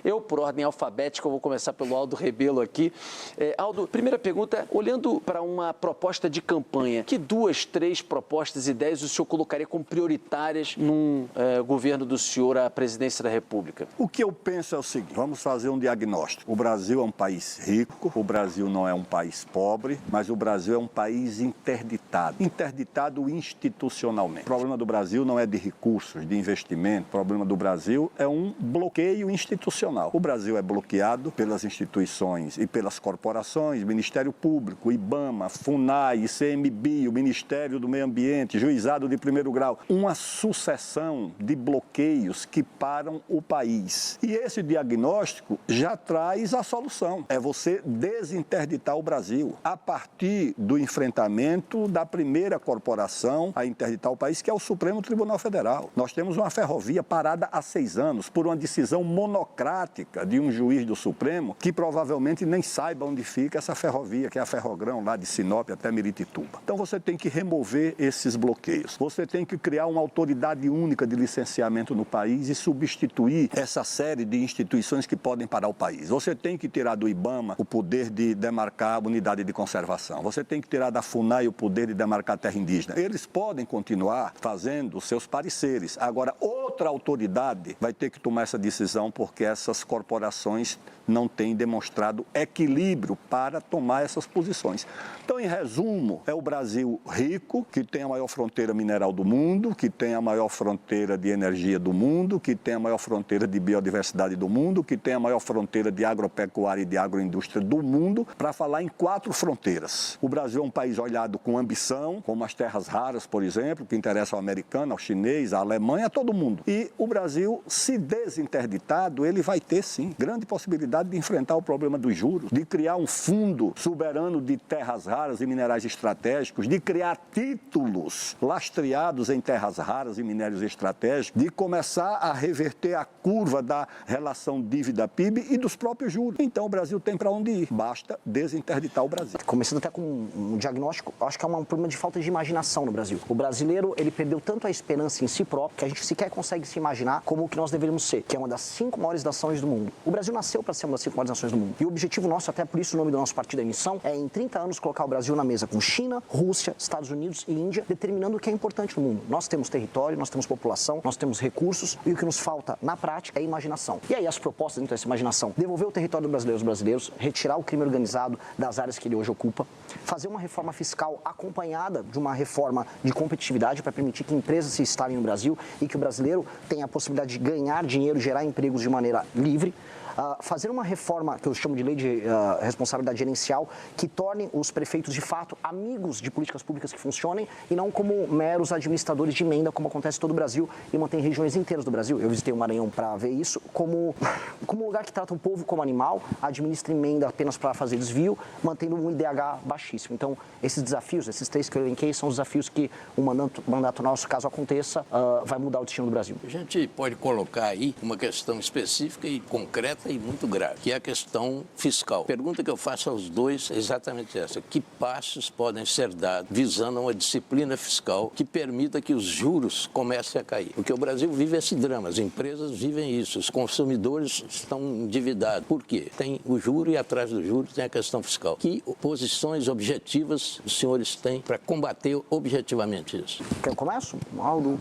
Eu, por ordem alfabética, eu vou começar pelo Aldo Rebelo aqui. Aldo, primeira pergunta, olhando para uma proposta de campanha, que 2, 3 propostas, ideias o senhor colocaria como prioritárias num governo do senhor à presidência da República? O que eu penso é o seguinte, vamos fazer um diagnóstico. O Brasil é um país rico, o Brasil não é um país pobre, mas o Brasil é um país interditado institucionalmente. O problema do Brasil não é de recursos, de investimento, o problema do Brasil é um bloqueio institucional. O Brasil é bloqueado pelas instituições e pelas corporações, Ministério Público, IBAMA, FUNAI, ICMBio, Ministério do Meio Ambiente, Juizado de Primeiro Grau. Uma sucessão de bloqueios que param o país. E esse diagnóstico já traz a solução. É você desinterditar o Brasil a partir do enfrentamento da primeira corporação a interditar o país, que é o Supremo Tribunal Federal. Nós temos uma ferrovia parada há 6 anos por uma decisão monocrática de um juiz do Supremo que provavelmente nem saiba onde fica essa ferrovia, que é a Ferrogrão, lá de Sinop até Miritituba. Então você tem que remover esses bloqueios. Você tem que criar uma autoridade única de licenciamento no país e substituir essa série de instituições que podem parar o país. Você tem que tirar do IBAMA o poder de demarcar a unidade de conservação. Você tem que tirar da FUNAI o poder de demarcar a terra indígena. Eles podem continuar fazendo os seus pareceres. Agora, outra autoridade vai ter que tomar essa decisão porque essas corporações não têm demonstrado equilíbrio para tomar essas posições. Então, em resumo, é o Brasil rico, que tem a maior fronteira mineral do mundo, que tem a maior fronteira de energia do mundo, que tem a maior fronteira de biodiversidade do mundo, que tem a maior fronteira de agropecuária e de agroindústria do mundo, para falar em 4 fronteiras. O Brasil é um país olhado com ambição, como as terras raras, por exemplo, que interessam ao americano, ao chinês, à Alemanha, a todo mundo. E o Brasil, se desinterditado, ele vai ter, sim, grande possibilidade de enfrentar o problema dos juros, de criar um fundo soberano de terras raras e minerais estratégicos, de criar títulos lastreados em terras raras e minérios estratégicos, de começar a reverter a curva da relação dívida-PIB e dos próprios juros. Então o Brasil tem para onde ir, basta desinterditar o Brasil. Começando até com um diagnóstico, acho que é um problema de falta de imaginação no Brasil. O brasileiro, ele perdeu tanto a esperança em si próprio que a gente sequer consegue se imaginar como o que nós deveríamos ser, que é uma das 5 maiores nações do mundo. O Brasil nasceu para ser uma das 5 maiores nações do mundo. E o objetivo nosso, até por isso o nome do nosso partido é Missão, é em 30 anos colocar o Brasil na mesa com China, Rússia, Estados Unidos e Índia, determinando o que é importante no mundo. Nós temos território, nós temos população, nós temos recursos e o que nos falta na prática é imaginação. E aí as propostas dentro dessa imaginação, devolver o território do brasileiro aos brasileiros, retirar o crime organizado das áreas que ele hoje ocupa, fazer uma reforma fiscal acompanhada de uma reforma de competitividade para permitir que empresas se instalem no Brasil e que o brasileiro tenha a possibilidade de ganhar dinheiro, gerar empregos de maneira livre. Fazer uma reforma, que eu chamo de lei de responsabilidade gerencial, que torne os prefeitos, de fato, amigos de políticas públicas que funcionem e não como meros administradores de emenda, como acontece em todo o Brasil e mantém regiões inteiras do Brasil. Eu visitei o Maranhão para ver isso, como um lugar que trata o povo como animal, administra emenda apenas para fazer desvio, mantendo um IDH baixíssimo. Então, esses desafios, esses 3 que eu elenquei, são os desafios que o mandato nosso, caso aconteça, vai mudar o destino do Brasil. A gente pode colocar aí uma questão específica e concreta e muito grave, que é a questão fiscal. A pergunta que eu faço aos dois é exatamente essa: que passos podem ser dados visando uma disciplina fiscal que permita que os juros comecem a cair? Porque o Brasil vive esse drama, as empresas vivem isso, os consumidores estão endividados. Por quê? Tem o juro e atrás do juro tem a questão fiscal. Que posições objetivas os senhores têm para combater objetivamente isso? Quer eu começo, Aldo?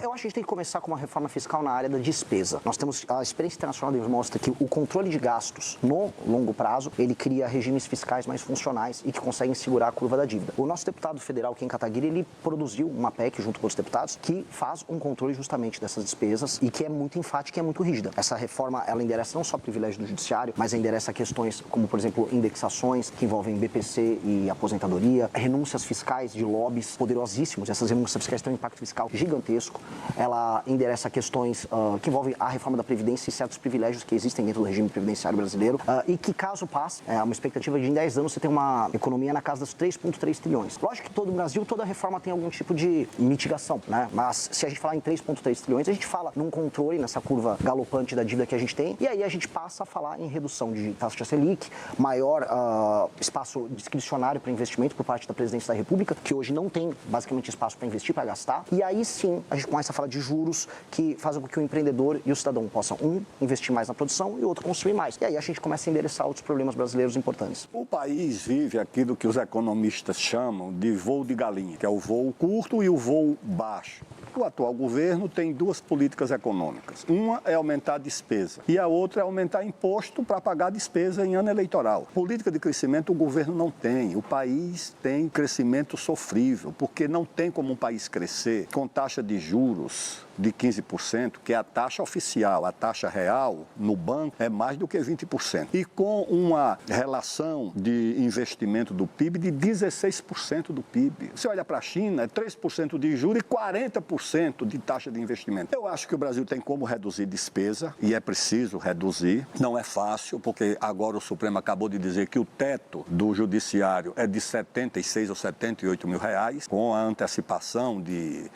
Eu acho que a gente tem que começar com uma reforma fiscal na área da despesa. Nós temos, a experiência internacional mostra que o controle de gastos no longo prazo, ele cria regimes fiscais mais funcionais e que conseguem segurar a curva da dívida. O nosso deputado federal, Ken Kataguiri, ele produziu uma PEC junto com outros deputados que faz um controle justamente dessas despesas e que é muito enfática e é muito rígida. Essa reforma, ela endereça não só privilégio do judiciário, mas endereça questões como, por exemplo, indexações que envolvem BPC e aposentadoria, renúncias fiscais de lobbies poderosíssimos. Essas renúncias fiscais têm um impacto fiscal gigantesco. Ela endereça questões que envolvem a reforma da Previdência e certos privilégios que existem dentro do regime previdenciário brasileiro e que, caso passe, uma expectativa de em 10 anos você ter uma economia na casa dos 3,3 trilhões. Lógico que todo o Brasil, toda reforma tem algum tipo de mitigação, né? Mas se a gente falar em 3,3 trilhões, a gente fala num controle, nessa curva galopante da dívida que a gente tem, e aí a gente passa a falar em redução de taxa Selic, maior espaço discricionário para investimento por parte da Presidência da República, que hoje não tem basicamente espaço para investir, para gastar, e aí sim, a gente, com começa a falar de juros que fazem com que o empreendedor e o cidadão possam, investir mais na produção e o outro consumir mais. E aí a gente começa a endereçar outros problemas brasileiros importantes. O país vive aquilo que os economistas chamam de voo de galinha, que é o voo curto e o voo baixo. O atual governo tem duas políticas econômicas. Uma é aumentar a despesa e a outra é aumentar imposto para pagar despesa em ano eleitoral. Política de crescimento o governo não tem. O país tem crescimento sofrível, porque não tem como um país crescer com taxa de juros de 15%, que é a taxa oficial. A taxa real no banco é mais do que 20%. E com uma relação de investimento do PIB de 16% do PIB. Você olha para a China, é 3% de juros e 40% de taxa de investimento. Eu acho que o Brasil tem como reduzir despesa, e é preciso reduzir. Não é fácil, porque agora o Supremo acabou de dizer que o teto do judiciário é de 76 ou 78 mil reais, com a antecipação de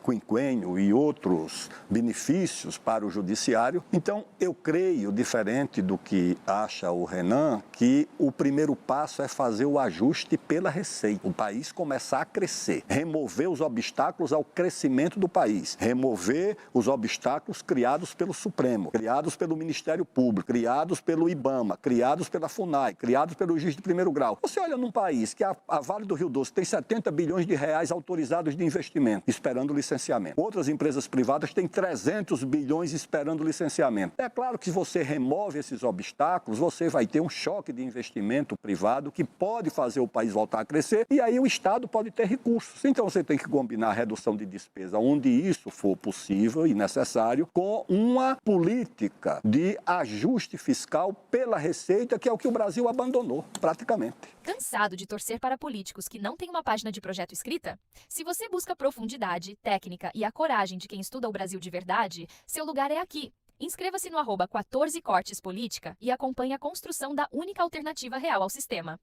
quinquênio e outros benefícios para o judiciário. Então, eu creio, diferente do que acha o Renan, que o primeiro passo é fazer o ajuste pela receita. O país começar a crescer, remover os obstáculos ao crescimento do país, remover os obstáculos criados pelo Supremo, criados pelo Ministério Público, criados pelo IBAMA, criados pela FUNAI, criados pelo juiz de primeiro grau. Você olha num país que a Vale do Rio Doce tem 70 bilhões de reais autorizados de investimento, esperando licenciamento. Outras empresas privadas têm 300 bilhões esperando licenciamento. É claro que se você remove esses obstáculos, você vai ter um choque de investimento privado que pode fazer o país voltar a crescer e aí o Estado pode ter recursos. Então você tem que combinar a redução de despesa onde isso for possível e necessário com uma política de ajuste fiscal pela receita, que é o que o Brasil abandonou praticamente. Cansado de torcer para políticos que não têm uma página de projeto escrita? Se você busca profundidade, técnica e a coragem de quem estuda o Brasil de verdade, seu lugar é aqui. Inscreva-se no @14cortespolítica e acompanhe a construção da única alternativa real ao sistema.